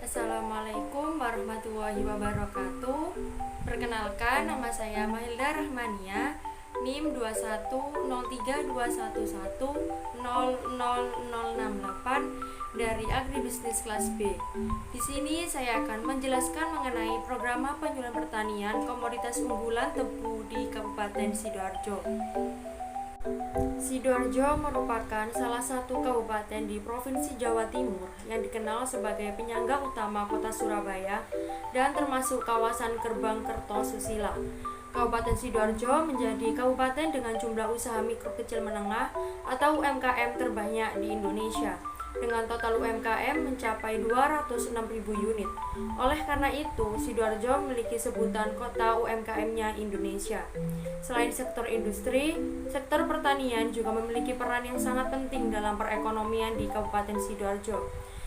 Assalamualaikum warahmatullahi wabarakatuh. Perkenalkan, nama saya Mahilda Rahmania, NIM 2103211000068 dari Agribisnis kelas B. Di sini saya akan menjelaskan mengenai program penyuluhan pertanian komoditas unggulan tebu di Kabupaten Sidoarjo. Sidoarjo merupakan salah satu kabupaten di Provinsi Jawa Timur yang dikenal sebagai penyangga utama kota Surabaya dan termasuk kawasan Gerbang Kertosusila. Kabupaten Sidoarjo menjadi kabupaten dengan jumlah usaha mikro kecil menengah atau UMKM terbanyak di Indonesia, dengan total UMKM mencapai 206.000 unit. Oleh karena itu, Sidoarjo memiliki sebutan kota UMKM-nya Indonesia. Selain sektor industri, sektor pertanian juga memiliki peran yang sangat penting dalam perekonomian di Kabupaten Sidoarjo.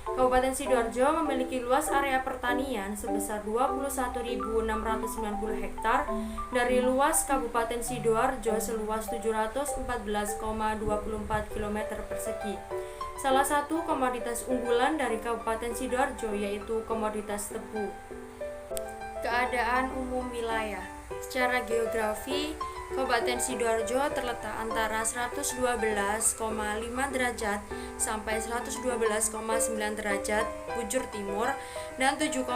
Kabupaten Sidoarjo memiliki luas area pertanian sebesar 21.690 hektar dari luas Kabupaten Sidoarjo seluas 714,24 km persegi. Salah satu komoditas unggulan dari Kabupaten Sidoarjo yaitu komoditas tebu. Keadaan umum wilayah. Secara geografi, Kabupaten Sidoarjo terletak antara 112,5 derajat sampai 112,9 derajat bujur timur dan 7,3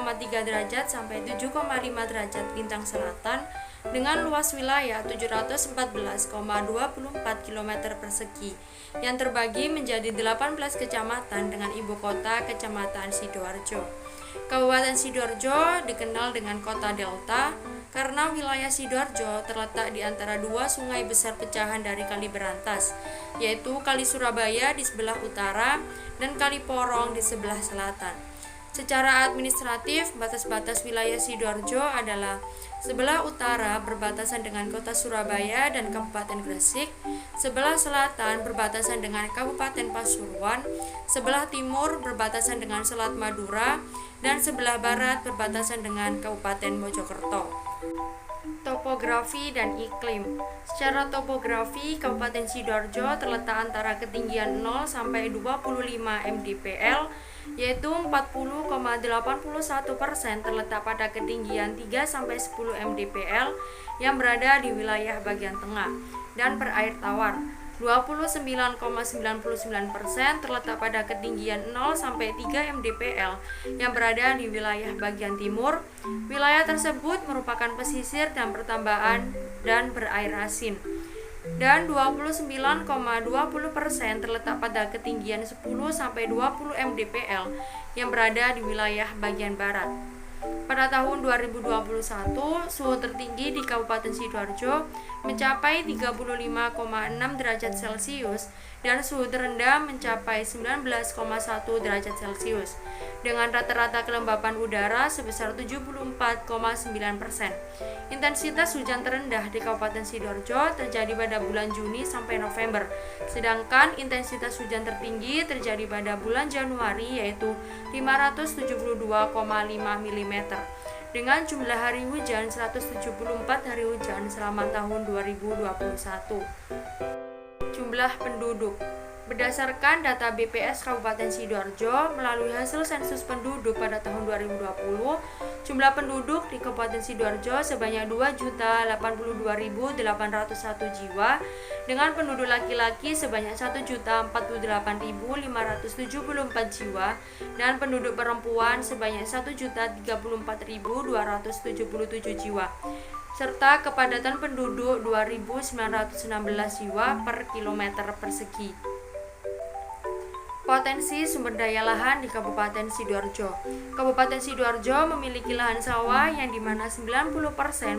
derajat sampai 7,5 derajat lintang selatan dengan luas wilayah 714,24 km persegi yang terbagi menjadi 18 kecamatan dengan ibu kota Kecamatan Sidoarjo. Kabupaten Sidoarjo dikenal dengan kota Delta karena wilayah Sidoarjo terletak di antara dua sungai besar pecahan dari Kali Berantas, yaitu Kali Surabaya di sebelah utara dan Kali Porong di sebelah selatan. Secara administratif, batas-batas wilayah Sidoarjo adalah sebelah utara berbatasan dengan kota Surabaya dan Kabupaten Gresik, sebelah selatan berbatasan dengan Kabupaten Pasuruan, sebelah timur berbatasan dengan Selat Madura, dan sebelah barat berbatasan dengan Kabupaten Mojokerto. Topografi dan iklim. Secara topografi, Kabupaten Sidoarjo terletak antara ketinggian 0 sampai 25 mdpl, yaitu 40,81% terletak pada ketinggian 3 sampai 10 mdpl yang berada di wilayah bagian tengah dan berair tawar. 29,99% terletak pada ketinggian 0 sampai 3 mdpl yang berada di wilayah bagian timur. Wilayah tersebut merupakan pesisir dan pertambakan dan berair asin. Dan 29,20% terletak pada ketinggian 10 sampai 20 mdpl yang berada di wilayah bagian barat. Pada tahun 2021, suhu tertinggi di Kabupaten Sidoarjo mencapai 35,6 derajat Celcius dan suhu terendah mencapai 19,1 derajat Celcius dengan rata-rata kelembapan udara sebesar 74,9%. Intensitas hujan terendah di Kabupaten Sidoarjo terjadi pada bulan Juni sampai November, sedangkan intensitas hujan tertinggi terjadi pada bulan Januari yaitu 572,5 mm dengan jumlah hari hujan 174 hari hujan selama tahun 2021. Jumlah penduduk. Berdasarkan data BPS Kabupaten Sidoarjo melalui hasil sensus penduduk pada tahun 2020, jumlah penduduk di Kabupaten Sidoarjo sebanyak 2.082.801 jiwa dengan penduduk laki-laki sebanyak 1.048.574 jiwa dan penduduk perempuan sebanyak 1.034.277 jiwa serta kepadatan penduduk 2.916 jiwa per kilometer persegi. Potensi sumber daya lahan di Kabupaten Sidoarjo. Kabupaten Sidoarjo memiliki lahan sawah yang dimana 90%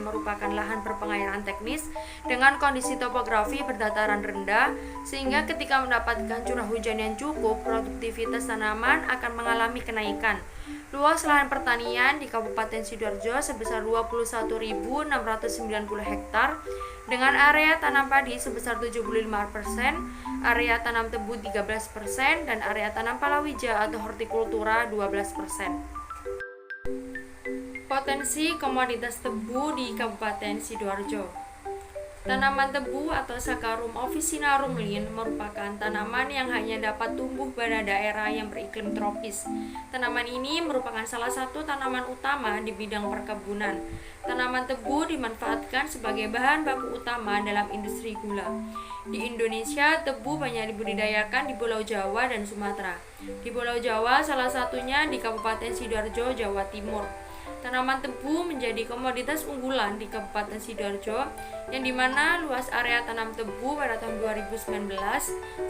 merupakan lahan berpengairan teknis dengan kondisi topografi berdataran rendah, sehingga ketika mendapatkan curah hujan yang cukup, produktivitas tanaman akan mengalami kenaikan. Luas lahan pertanian di Kabupaten Sidoarjo sebesar 21.690 hektar dengan area tanam padi sebesar 75%, area tanam tebu 13%, dan area tanam palawija atau hortikultura 12%. Potensi komoditas tebu di Kabupaten Sidoarjo. Tanaman tebu atau Saccharum officinarum Linn merupakan tanaman yang hanya dapat tumbuh pada daerah yang beriklim tropis. Tanaman ini merupakan salah satu tanaman utama di bidang perkebunan. Tanaman tebu dimanfaatkan sebagai bahan baku utama dalam industri gula. Di Indonesia, tebu banyak dibudidayakan di Pulau Jawa dan Sumatera. Di Pulau Jawa, salah satunya di Kabupaten Sidoarjo, Jawa Timur. Tanaman tebu menjadi komoditas unggulan di Kabupaten Sidoarjo, yang dimana luas area tanam tebu pada tahun 2019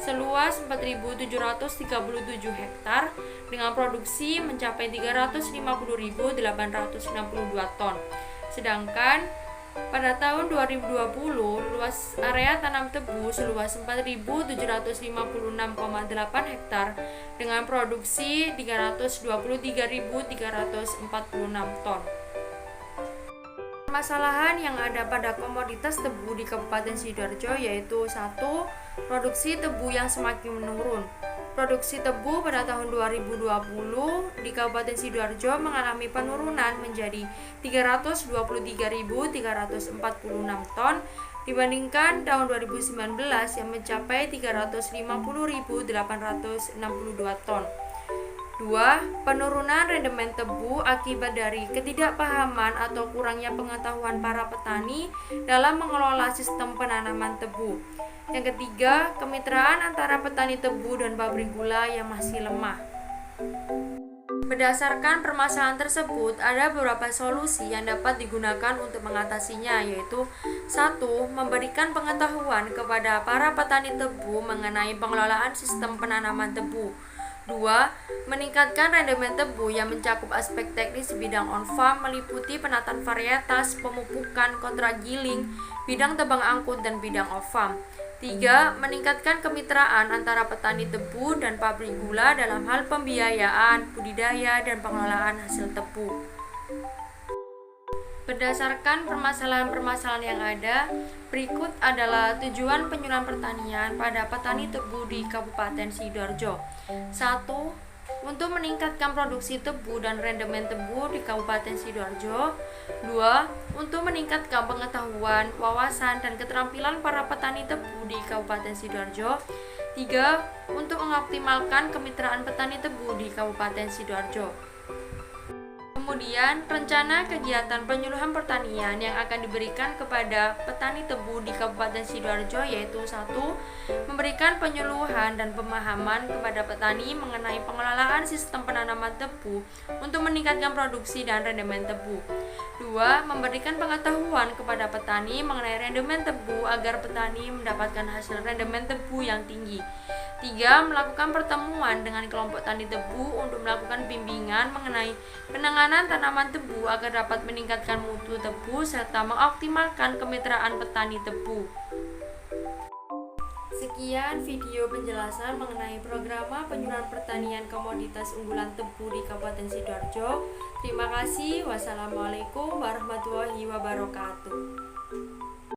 seluas 4.737 hektar dengan produksi mencapai 350.862 ton. Sedangkan pada tahun 2020, luas area tanam tebu seluas 4.756,8 hektar dengan produksi 323.346 ton. Permasalahan yang ada pada komoditas tebu di Kabupaten Sidoarjo yaitu 1. Produksi tebu yang semakin menurun. Produksi tebu pada tahun 2020 di Kabupaten Sidoarjo mengalami penurunan menjadi 323.346 ton dibandingkan tahun 2019 yang mencapai 350.862 ton. 2. Penurunan rendemen tebu akibat dari ketidakpahaman atau kurangnya pengetahuan para petani dalam mengelola sistem penanaman tebu. Yang ketiga, kemitraan antara petani tebu dan pabrik gula yang masih lemah. Berdasarkan permasalahan tersebut, ada beberapa solusi yang dapat digunakan untuk mengatasinya, yaitu 1. Memberikan pengetahuan kepada para petani tebu mengenai pengelolaan sistem penanaman tebu. 2. Meningkatkan rendemen tebu yang mencakup aspek teknis bidang on-farm meliputi penataan varietas, pemupukan, kontrak giling, bidang tebang angkut, dan bidang off-farm. 3. Meningkatkan kemitraan antara petani tebu dan pabrik gula dalam hal pembiayaan, budidaya, dan pengelolaan hasil tebu. Berdasarkan permasalahan-permasalahan yang ada, berikut adalah tujuan penyuluhan pertanian pada petani tebu di Kabupaten Sidoarjo. 1. Untuk meningkatkan produksi tebu dan rendemen tebu di Kabupaten Sidoarjo. 2. Untuk meningkatkan pengetahuan, wawasan, dan keterampilan para petani tebu di Kabupaten Sidoarjo. 3. Untuk mengoptimalkan kemitraan petani tebu di Kabupaten Sidoarjo. Kemudian, rencana kegiatan penyuluhan pertanian yang akan diberikan kepada petani tebu di Kabupaten Sidoarjo yaitu 1. Memberikan penyuluhan dan pemahaman kepada petani mengenai pengelolaan sistem penanaman tebu untuk meningkatkan produksi dan rendemen tebu. 2. Memberikan pengetahuan kepada petani mengenai rendemen tebu agar petani mendapatkan hasil rendemen tebu yang tinggi. 3. Melakukan pertemuan dengan kelompok tani tebu untuk melakukan bimbingan mengenai penanganan tanaman tebu agar dapat meningkatkan mutu tebu serta mengoptimalkan kemitraan petani tebu. Sekian video penjelasan mengenai program penyuluhan pertanian komoditas unggulan tebu di Kabupaten Sidoarjo. Terima kasih. Wassalamualaikum warahmatullahi wabarakatuh.